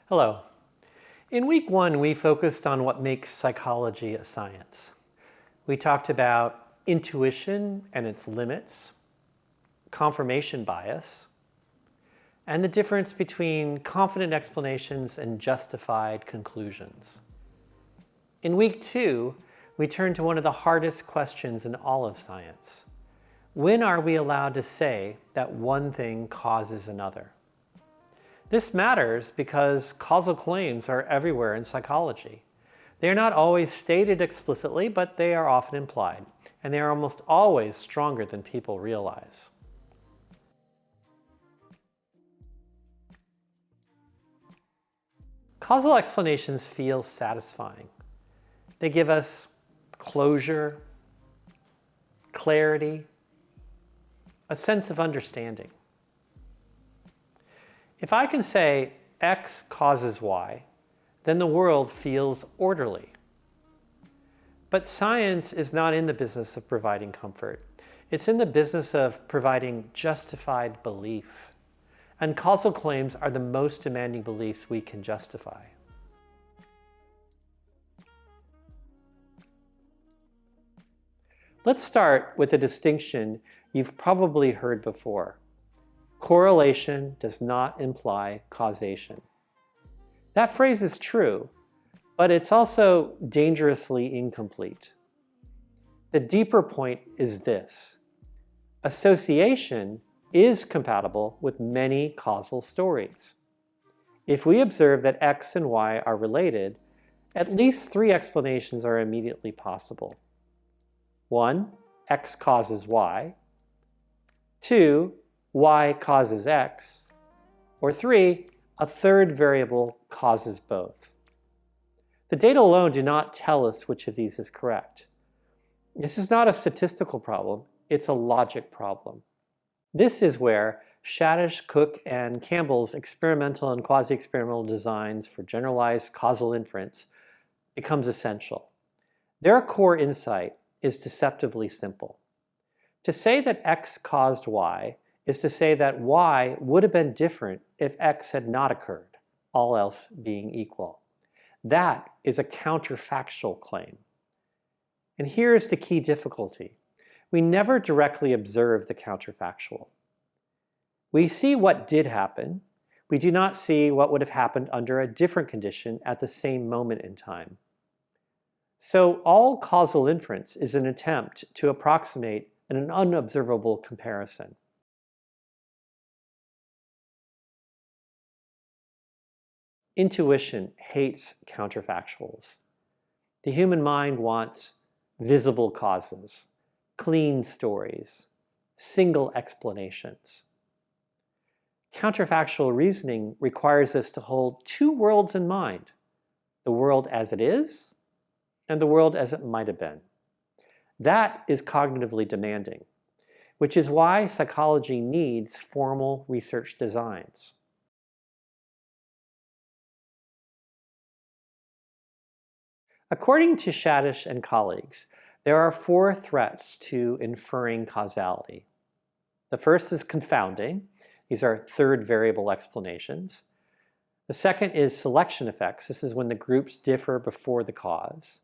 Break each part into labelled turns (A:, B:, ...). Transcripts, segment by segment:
A: Hello. In week one, we focused on what makes psychology a science. We talked about intuition and its limits, confirmation bias, and the difference between confident explanations and justified conclusions. In week two, we turned to one of the hardest questions in all of science. When are we allowed to say that one thing causes another? This matters because causal claims are everywhere in psychology. They are not always stated explicitly, but they are often implied, and they are almost always stronger than people realize. Causal explanations feel satisfying. They give us closure, clarity, a sense of understanding. If I can say X causes Y, then the world feels orderly. But science is not in the business of providing comfort. It's in the business of providing justified belief. And causal claims are the most demanding beliefs we can justify. Let's start with a distinction you've probably heard before. Correlation does not imply causation. That phrase is true, but it's also dangerously incomplete. The deeper point is this: association is compatible with many causal stories. If we observe that X and Y are related, at least three explanations are immediately possible. 1, X causes Y. 2, Y causes X. Or 3, a third variable causes both. The data alone do not tell us which of these is correct. This is not a statistical problem, it's a logic problem. This is where Shadish, Cook, and Campbell's experimental and quasi-experimental designs for generalized causal inference becomes essential. Their core insight is deceptively simple. To say that X caused Y is to say that Y would have been different if X had not occurred, all else being equal. That is a counterfactual claim. And here's the key difficulty. We never directly observe the counterfactual. We see what did happen. We do not see what would have happened under a different condition at the same moment in time. So all causal inference is an attempt to approximate an unobservable comparison. Intuition hates counterfactuals. The human mind wants visible causes, clean stories, single explanations. Counterfactual reasoning requires us to hold two worlds in mind: the world as it is and the world as it might have been. That is cognitively demanding, which is why psychology needs formal research designs. According to Shadish and colleagues, there are 4 threats to inferring causality. The first is confounding. These are third variable explanations. The second is selection effects. This is when the groups differ before the cause.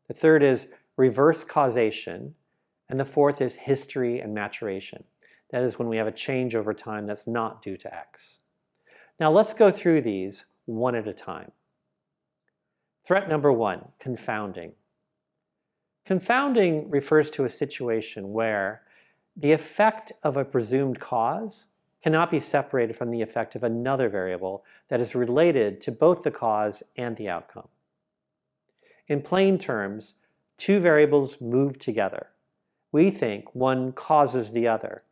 A: The third is reverse causation. And the fourth is history and maturation. That is when we have a change over time that's not due to X. Now let's go through these one at a time. Threat number 1, confounding. Confounding refers to a situation where the effect of a presumed cause cannot be separated from the effect of another variable that is related to both the cause and the outcome. In plain terms, two variables move together. We think one causes the other,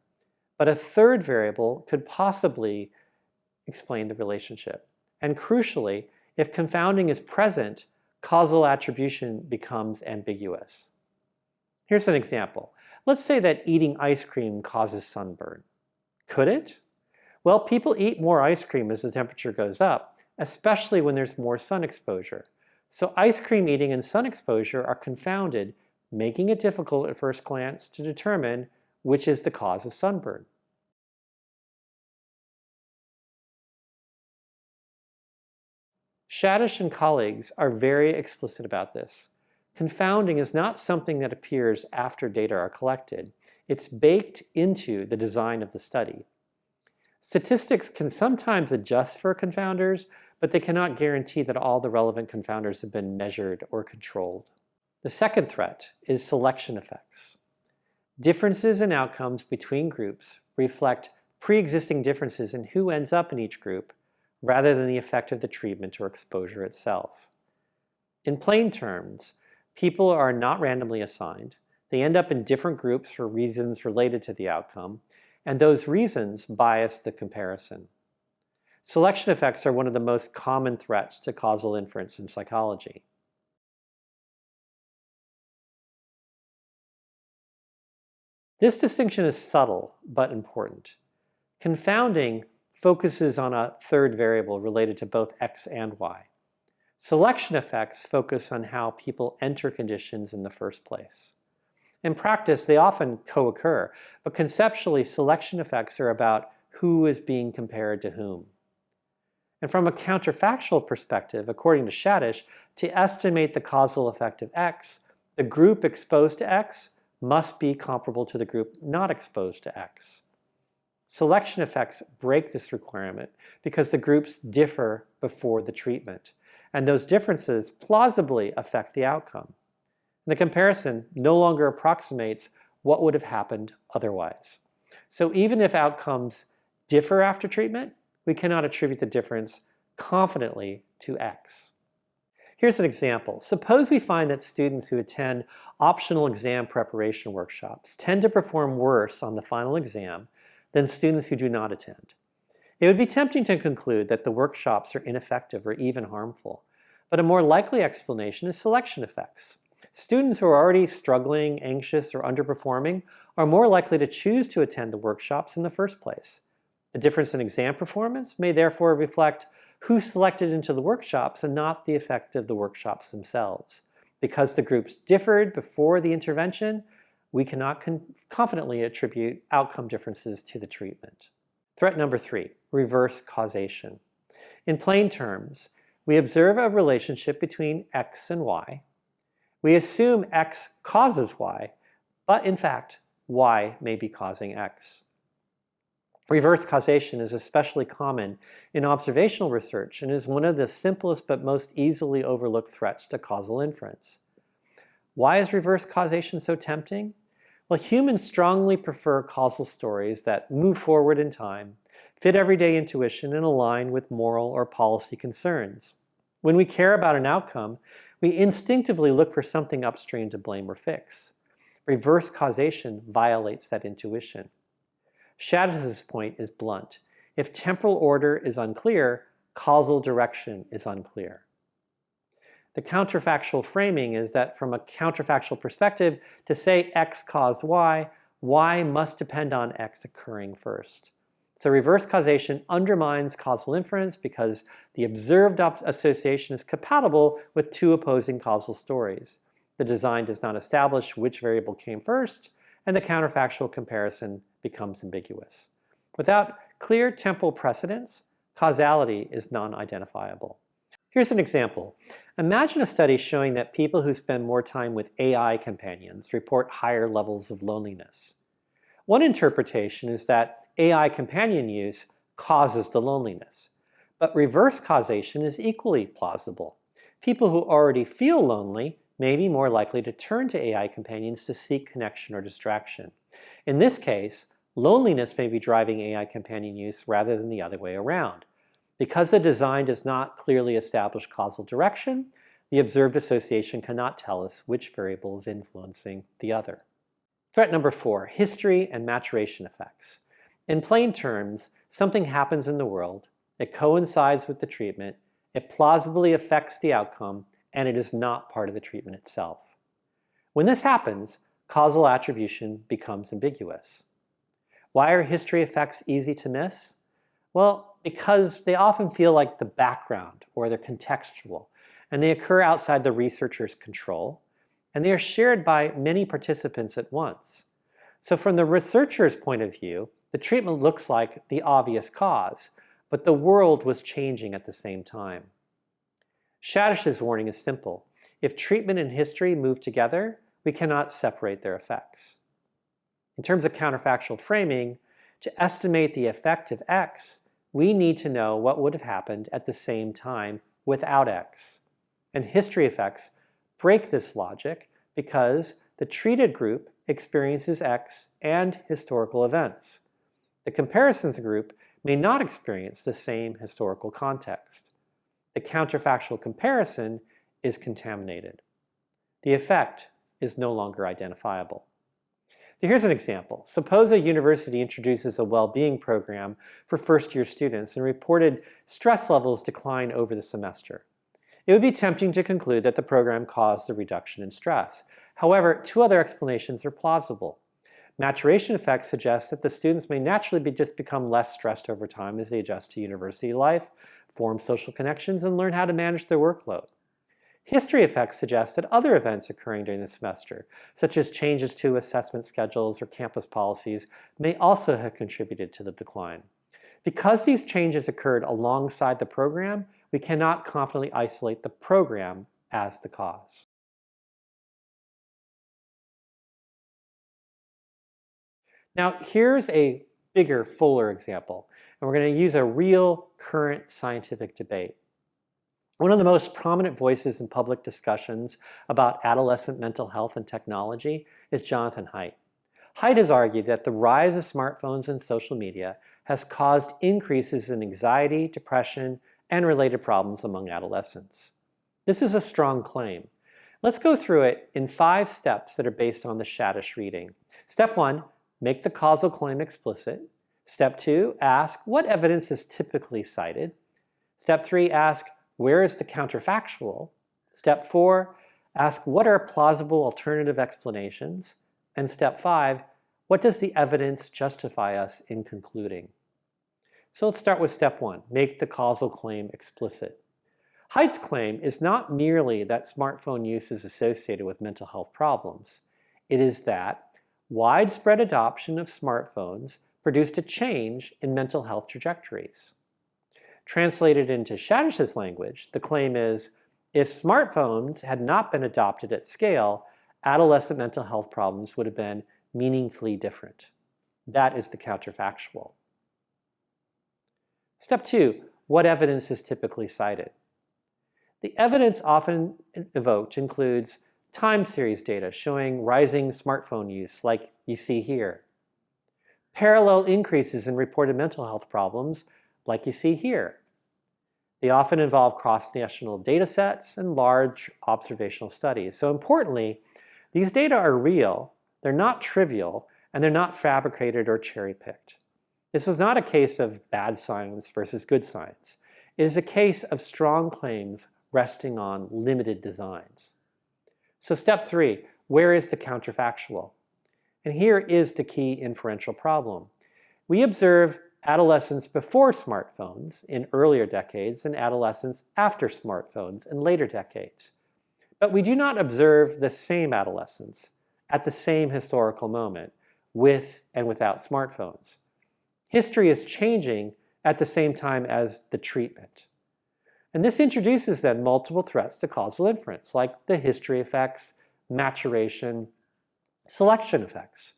A: but a third variable could possibly explain the relationship. And crucially, if confounding is present, causal attribution becomes ambiguous. Here's an example. Let's say that eating ice cream causes sunburn. Could it? Well, people eat more ice cream as the temperature goes up, especially when there's more sun exposure. So ice cream eating and sun exposure are confounded, making it difficult at first glance to determine which is the cause of sunburn. Shadish and colleagues are very explicit about this. Confounding is not something that appears after data are collected. It's baked into the design of the study. Statistics can sometimes adjust for confounders, but they cannot guarantee that all the relevant confounders have been measured or controlled. The second threat is selection effects. Differences in outcomes between groups reflect pre-existing differences in who ends up in each group, rather than the effect of the treatment or exposure itself. In plain terms, people are not randomly assigned. They end up in different groups for reasons related to the outcome, and those reasons bias the comparison. Selection effects are one of the most common threats to causal inference in psychology. This distinction is subtle but important. Confounding focuses on a third variable related to both x and y. Selection effects focus on how people enter conditions in the first place. In practice, they often co-occur, but conceptually, selection effects are about who is being compared to whom. And from a counterfactual perspective, according to Shadish, to estimate the causal effect of x, the group exposed to x must be comparable to the group not exposed to x. Selection effects break this requirement because the groups differ before the treatment, and those differences plausibly affect the outcome. The comparison no longer approximates what would have happened otherwise. So even if outcomes differ after treatment, we cannot attribute the difference confidently to x. Here's an example. Suppose we find that students who attend optional exam preparation workshops tend to perform worse on the final exam than students who do not attend. It would be tempting to conclude that the workshops are ineffective or even harmful, but a more likely explanation is selection effects. Students who are already struggling, anxious, or underperforming are more likely to choose to attend the workshops in the first place. The difference in exam performance may therefore reflect who selected into the workshops and not the effect of the workshops themselves. Because the groups differed before the intervention, we cannot confidently attribute outcome differences to the treatment. Threat number 3, reverse causation. In plain terms, we observe a relationship between x and y. We assume x causes y, but in fact, y may be causing x. Reverse causation is especially common in observational research and is one of the simplest but most easily overlooked threats to causal inference. Why is reverse causation so tempting? Well, humans strongly prefer causal stories that move forward in time, fit everyday intuition, and align with moral or policy concerns. When we care about an outcome, we instinctively look for something upstream to blame or fix. Reverse causation violates that intuition. Shadish's point is blunt. If temporal order is unclear, causal direction is unclear. The counterfactual framing is that from a counterfactual perspective, to say x caused y, y must depend on x occurring first. So reverse causation undermines causal inference because the observed association is compatible with two opposing causal stories. The design does not establish which variable came first, and the counterfactual comparison becomes ambiguous. Without clear temporal precedence, causality is non-identifiable. Here's an example. Imagine a study showing that people who spend more time with AI companions report higher levels of loneliness. One interpretation is that AI companion use causes the loneliness, but reverse causation is equally plausible. People who already feel lonely may be more likely to turn to AI companions to seek connection or distraction. In this case, loneliness may be driving AI companion use rather than the other way around. Because the design does not clearly establish causal direction, the observed association cannot tell us which variable is influencing the other. Threat number 4, history and maturation effects. In plain terms, something happens in the world, it coincides with the treatment, it plausibly affects the outcome, and it is not part of the treatment itself. When this happens, causal attribution becomes ambiguous. Why are history effects easy to miss? Well, because they often feel like the background or they're contextual, and they occur outside the researcher's control, and they are shared by many participants at once. So from the researcher's point of view, the treatment looks like the obvious cause, but the world was changing at the same time. Shadish's warning is simple. If treatment and history move together, we cannot separate their effects. In terms of counterfactual framing, to estimate the effect of X, we need to know what would have happened at the same time without X. And history effects break this logic because the treated group experiences X and historical events. The comparisons group may not experience the same historical context. The counterfactual comparison is contaminated. The effect is no longer identifiable. So here's an example. Suppose a university introduces a well-being program for first-year students and reported stress levels decline over the semester. It would be tempting to conclude that the program caused the reduction in stress. However, two other explanations are plausible. Maturation effects suggest that the students may naturally just become less stressed over time as they adjust to university life, form social connections, and learn how to manage their workload. History effects suggest that other events occurring during the semester, such as changes to assessment schedules or campus policies, may also have contributed to the decline. Because these changes occurred alongside the program, we cannot confidently isolate the program as the cause. Now, here's a bigger, fuller example, and we're going to use a real, current scientific debate. One of the most prominent voices in public discussions about adolescent mental health and technology is Jonathan Haidt. Haidt has argued that the rise of smartphones and social media has caused increases in anxiety, depression, and related problems among adolescents. This is a strong claim. Let's go through it in 5 steps that are based on the Shadish reading. Step 1, make the causal claim explicit. Step 2, ask what evidence is typically cited. Step 3, ask where is the counterfactual? Step 4, ask what are plausible alternative explanations? And step 5, what does the evidence justify us in concluding? So let's start with step 1, make the causal claim explicit. Haidt's claim is not merely that smartphone use is associated with mental health problems. It is that widespread adoption of smartphones produced a change in mental health trajectories. Translated into Shadish's language, the claim is, if smartphones had not been adopted at scale, adolescent mental health problems would have been meaningfully different. That is the counterfactual. Step 2, what evidence is typically cited? The evidence often evoked includes time series data showing rising smartphone use, like you see here. Parallel increases in reported mental health problems, like you see here. They often involve cross-national data sets and large observational studies. So importantly, these data are real, they're not trivial, and they're not fabricated or cherry-picked. This is not a case of bad science versus good science. It is a case of strong claims resting on limited designs. So step 3, where is the counterfactual? And here is the key inferential problem. We observe adolescents before smartphones in earlier decades and adolescents after smartphones in later decades. But we do not observe the same adolescents at the same historical moment with and without smartphones. History is changing at the same time as the treatment. And this introduces then multiple threats to causal inference, like the history effects, maturation, selection effects.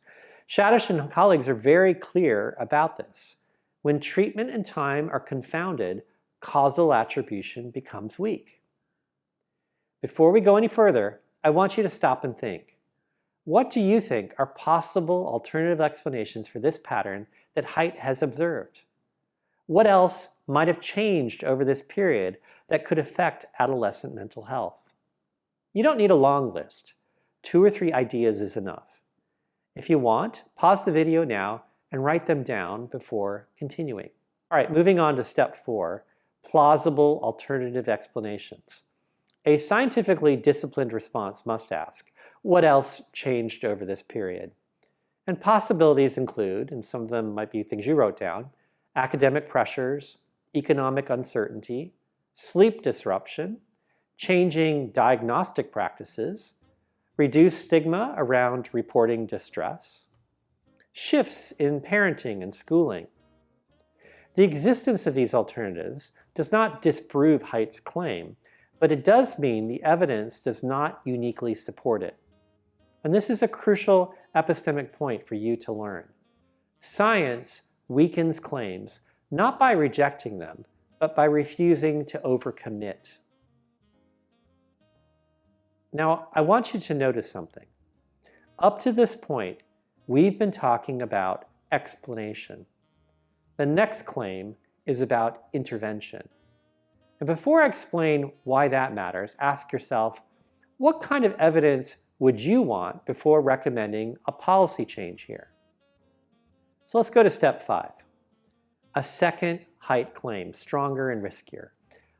A: Shadish and colleagues are very clear about this. When treatment and time are confounded, causal attribution becomes weak. Before we go any further, I want you to stop and think. What do you think are possible alternative explanations for this pattern that Haidt has observed? What else might have changed over this period that could affect adolescent mental health? You don't need a long list. 2 or 3 ideas is enough. If you want, pause the video now and write them down before continuing. All right, moving on to step 4, plausible alternative explanations. A scientifically disciplined response must ask, what else changed over this period? And possibilities include, and some of them might be things you wrote down, academic pressures, economic uncertainty, sleep disruption, changing diagnostic practices, reduced stigma around reporting distress, shifts in parenting and schooling. The existence of these alternatives does not disprove Haidt's claim, but it does mean the evidence does not uniquely support it. And this is a crucial epistemic point for you to learn. Science weakens claims not by rejecting them, but by refusing to overcommit. Now, I want you to notice something. Up to this point, we've been talking about explanation. The next claim is about intervention. And before I explain why that matters, ask yourself, what kind of evidence would you want before recommending a policy change here? So let's go to step 5. A second height claim, stronger and riskier.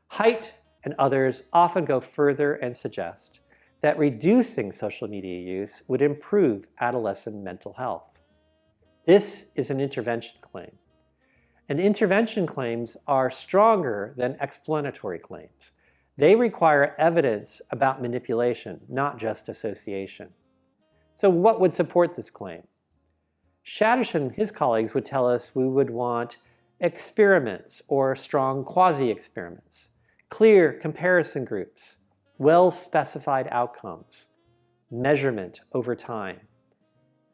A: Height and others often go further and suggest that reducing social media use would improve adolescent mental health. This is an intervention claim. And intervention claims are stronger than explanatory claims. They require evidence about manipulation, not just association. So what would support this claim? Shadish and his colleagues would tell us we would want experiments or strong quasi-experiments, clear comparison groups, well-specified outcomes, measurement over time.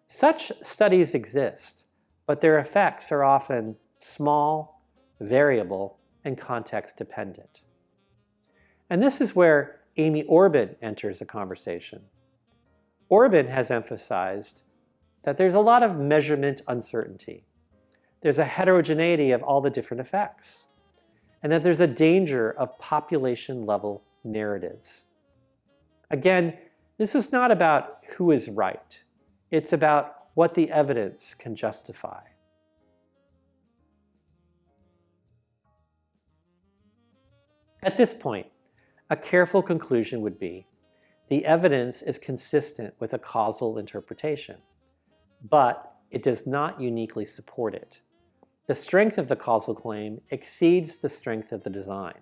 A: Such studies exist, but their effects are often small, variable, and context-dependent. And this is where Amy Orban enters the conversation. Orban has emphasized that there's a lot of measurement uncertainty. There's a heterogeneity of all the different effects, and that there's a danger of population-level narratives. Again, this is not about who is right. It's about what the evidence can justify. At this point, a careful conclusion would be the evidence is consistent with a causal interpretation, but it does not uniquely support it. The strength of the causal claim exceeds the strength of the design.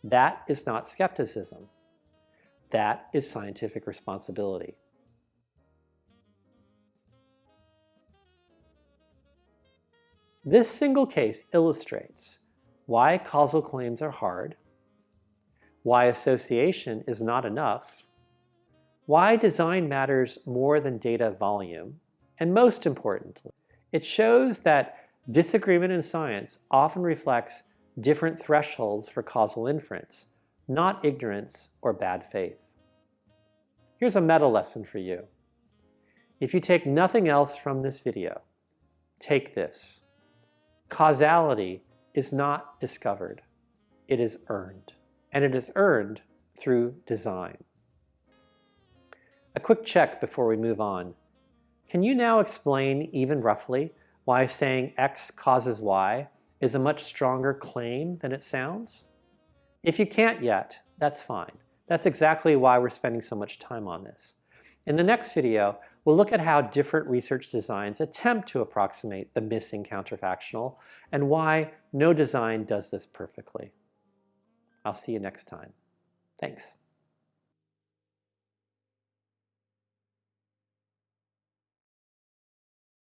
A: That is not skepticism. That is scientific responsibility. This single case illustrates why causal claims are hard, why association is not enough, why design matters more than data volume, and most importantly, it shows that disagreement in science often reflects different thresholds for causal inference, not ignorance or bad faith. Here's a meta lesson for you. If you take nothing else from this video, take this. Causality is not discovered, it is earned. And it is earned through design. A quick check before we move on. Can you now explain, even roughly, why saying X causes Y is a much stronger claim than it sounds? If you can't yet, that's fine. That's exactly why we're spending so much time on this. In the next video, we'll look at how different research designs attempt to approximate the missing counterfactual and why no design does this perfectly. I'll see you next time. Thanks.